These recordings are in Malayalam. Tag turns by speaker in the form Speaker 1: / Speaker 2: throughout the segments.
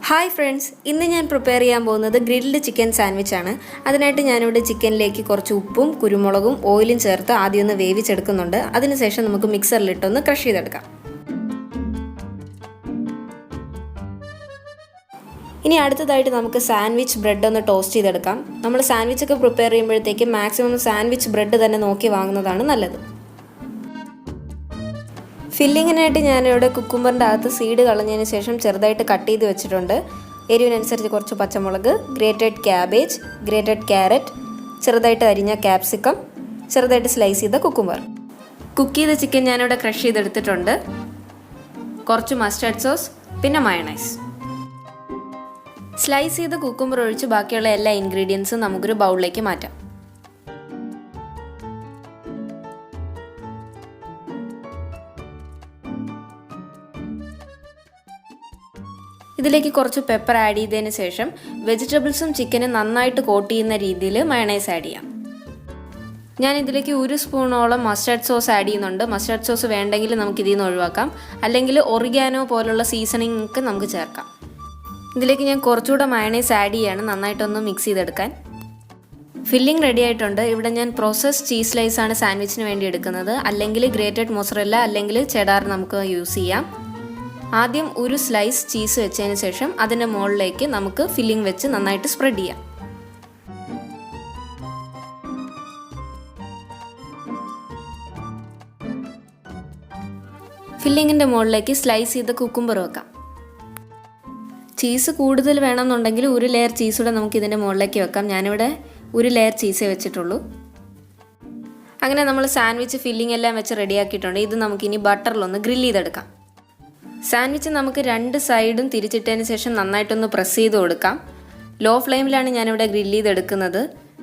Speaker 1: ഹായ് ഫ്രണ്ട്സ്, ഇന്ന് ഞാൻ പ്രിപ്പയർ ചെയ്യാൻ പോകുന്നത് ഗ്രിൽഡ് ചിക്കൻ സാൻഡ്വിച്ചാണ്. അതിനായിട്ട് ഞാനിവിടെ ചിക്കനിലേക്ക് കുറച്ച് ഉപ്പും കുരുമുളകും ഓയിലും ചേർത്ത് ആദ്യം ഒന്ന് വേവിച്ചെടുക്കുന്നുണ്ട്. അതിനുശേഷം നമുക്ക് മിക്സറിലിട്ടൊന്ന് ക്രഷ് ചെയ്തെടുക്കാം. ഇനി അടുത്തതായിട്ട് നമുക്ക് സാൻഡ്വിച്ച് ബ്രെഡ് ഒന്ന് ടോസ്റ്റ് ചെയ്തെടുക്കാം. നമ്മൾ സാൻഡ്വിച്ചൊക്കെ പ്രിപ്പയർ ചെയ്യുമ്പോഴത്തേക്ക് മാക്സിമം സാൻഡ്വിച്ച് ബ്രെഡ് തന്നെ നോക്കി വാങ്ങുന്നതാണ് നല്ലത്. ഫില്ലിങ്ങിനായിട്ട് ഞാനിവിടെ കുക്കുംബറിൻ്റെ അകത്ത് സീഡ് കളഞ്ഞതിന് ശേഷം ചെറുതായിട്ട് കട്ട് ചെയ്ത് വെച്ചിട്ടുണ്ട്. എരിവിനനുസരിച്ച് കുറച്ച് പച്ചമുളക്, ഗ്രേറ്റഡ് ക്യാബേജ്, ഗ്രേറ്റഡ് ക്യാരറ്റ്, ചെറുതായിട്ട് അരിഞ്ഞ ക്യാപ്സിക്കം, ചെറുതായിട്ട് സ്ലൈസ് ചെയ്ത കുക്കുംബർ. കുക്ക് ചെയ്ത ചിക്കൻ ഞാനിവിടെ ക്രഷ് ചെയ്തെടുത്തിട്ടുണ്ട്. കുറച്ച് മസ്റ്റാർഡ് സോസ്, പിന്നെ മയണൈസ്. സ്ലൈസ് ചെയ്ത കുക്കുംബർ ഒഴിച്ച് ബാക്കിയുള്ള എല്ലാ ഇൻഗ്രീഡിയൻസും നമുക്കൊരു ബൗളിലേക്ക് മാറ്റാം. ഇതിലേക്ക് കുറച്ച് പെപ്പർ ആഡ് ചെയ്തതിന് ശേഷം വെജിറ്റബിൾസും ചിക്കനും നന്നായിട്ട് കോട്ട് ചെയ്യുന്ന രീതിയിൽ മയണൈസ് ആഡ് ചെയ്യാം. ഞാൻ ഇതിലേക്ക് 1 സ്പൂണോളം മസ്റ്റാർഡ് സോസ് ആഡ് ചെയ്യുന്നുണ്ട്. മസ്റ്റാർഡ് സോസ് വേണ്ടെങ്കിൽ നമുക്ക് ഇതിൽ നിന്ന് ഒഴിവാക്കാം, അല്ലെങ്കിൽ ഒറിഗാനോ പോലുള്ള സീസണിങ് ഒക്കെ നമുക്ക് ചേർക്കാം. ഇതിലേക്ക് ഞാൻ കുറച്ചുകൂടെ മയണൈസ് ആഡ് ചെയ്യാണ്, നന്നായിട്ടൊന്ന് മിക്സ് ചെയ്തെടുക്കാൻ. ഫില്ലിംഗ് റെഡി ആയിട്ടുണ്ട്. ഇവിടെ ഞാൻ പ്രോസസ്ഡ് ചീസ് സ്ലൈസ് ആണ് സാൻഡ്വിച്ചിന് വേണ്ടി എടുക്കുന്നത്, അല്ലെങ്കിൽ ഗ്രേറ്റഡ് മൊസറല്ല അല്ലെങ്കിൽ ചെഡാർ നമുക്ക് യൂസ് ചെയ്യാം. ആദ്യം ഒരു സ്ലൈസ് ചീസ് വെച്ചതിന് ശേഷം അതിൻ്റെ മുകളിലേക്ക് നമുക്ക് ഫില്ലിംഗ് വെച്ച് നന്നായിട്ട് സ്പ്രെഡ് ചെയ്യാം. ഫില്ലിങ്ങിൻ്റെ മുകളിലേക്ക് സ്ലൈസ് ചെയ്ത കുക്കുംബർ വെക്കാം. ചീസ് കൂടുതൽ വേണമെന്നുണ്ടെങ്കിൽ ഒരു ലെയർ ചീസ് കൂടെ നമുക്ക് ഇതിൻ്റെ മുകളിലേക്ക് വെക്കാം. ഞാനിവിടെ ഒരു ലെയർ ചീസേ വെച്ചിട്ടുള്ളൂ. അങ്ങനെ നമ്മൾ സാൻഡ്വിച്ച് ഫില്ലിംഗ് എല്ലാം വെച്ച് റെഡിയാക്കിയിട്ടുണ്ട്. ഇത് നമുക്കിനി ബട്ടറിലൊന്ന് ഗ്രില്ല് ചെയ്തെടുക്കാം. സാൻഡ്വിച്ച് നമുക്ക് 2 സൈഡും തിരിച്ചിട്ടതിന് ശേഷം നന്നായിട്ടൊന്ന് പ്രസ് ചെയ്ത് കൊടുക്കാം. ലോ ഫ്ലെയിമിലാണ് ഞാനിവിടെ ഗ്രില്ല് ചെയ്തെടുക്കുന്നത്.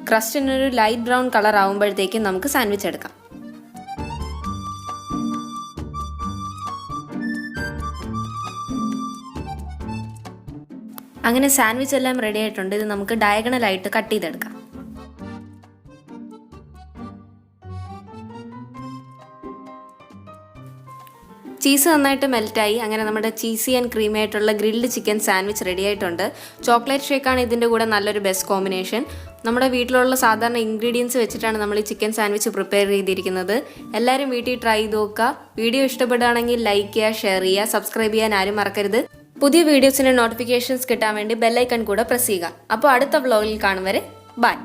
Speaker 1: ക്രസ്റ്റിനൊരു ലൈറ്റ് ബ്രൗൺ കളർ ആകുമ്പോഴത്തേക്കും നമുക്ക് സാൻഡ്വിച്ച് എടുക്കാം. അങ്ങനെ സാൻഡ്വിച്ച് എല്ലാം റെഡി ആയിട്ടുണ്ട്. ഇത് നമുക്ക് ഡയഗണലായിട്ട് കട്ട് ചെയ്തെടുക്കാം. ചീസ് നന്നായിട്ട് മെൽറ്റായി. അങ്ങനെ നമ്മുടെ ചീസി ആൻഡ് ക്രീമി ആയിട്ടുള്ള ഗ്രിൽഡ് ചിക്കൻ സാൻഡ്വിച്ച് റെഡി ആയിട്ടുണ്ട്. ചോക്ലേറ്റ് ഷേക്കാണ് ഇതിൻ്റെ കൂടെ നല്ലൊരു ബെസ്റ്റ് കോമ്പിനേഷൻ. നമ്മുടെ വീട്ടിലുള്ള സാധാരണ ഇൻഗ്രീഡിയൻസ് വെച്ചിട്ടാണ് നമ്മൾ ഈ ചിക്കൻ സാൻഡ്വിച്ച് പ്രിപ്പയർ ചെയ്തിരിക്കുന്നത്. എല്ലാവരും വീട്ടിൽ ട്രൈ ചെയ്ത് നോക്കുക. വീഡിയോ ഇഷ്ടപ്പെടുകയാണെങ്കിൽ ലൈക്ക് ചെയ്യുക, ഷെയർ ചെയ്യുക, സബ്സ്ക്രൈബ് ചെയ്യാൻ ആരും മറക്കരുത്. പുതിയ വീഡിയോസിൻ്റെ നോട്ടിഫിക്കേഷൻസ് കിട്ടാൻ വേണ്ടി ബെല്ലൈക്കൺ കൂടെ പ്രസ് ചെയ്യുക. അപ്പോൾ അടുത്ത വ്ലോഗിൽ കാണും വരെ ബൈ.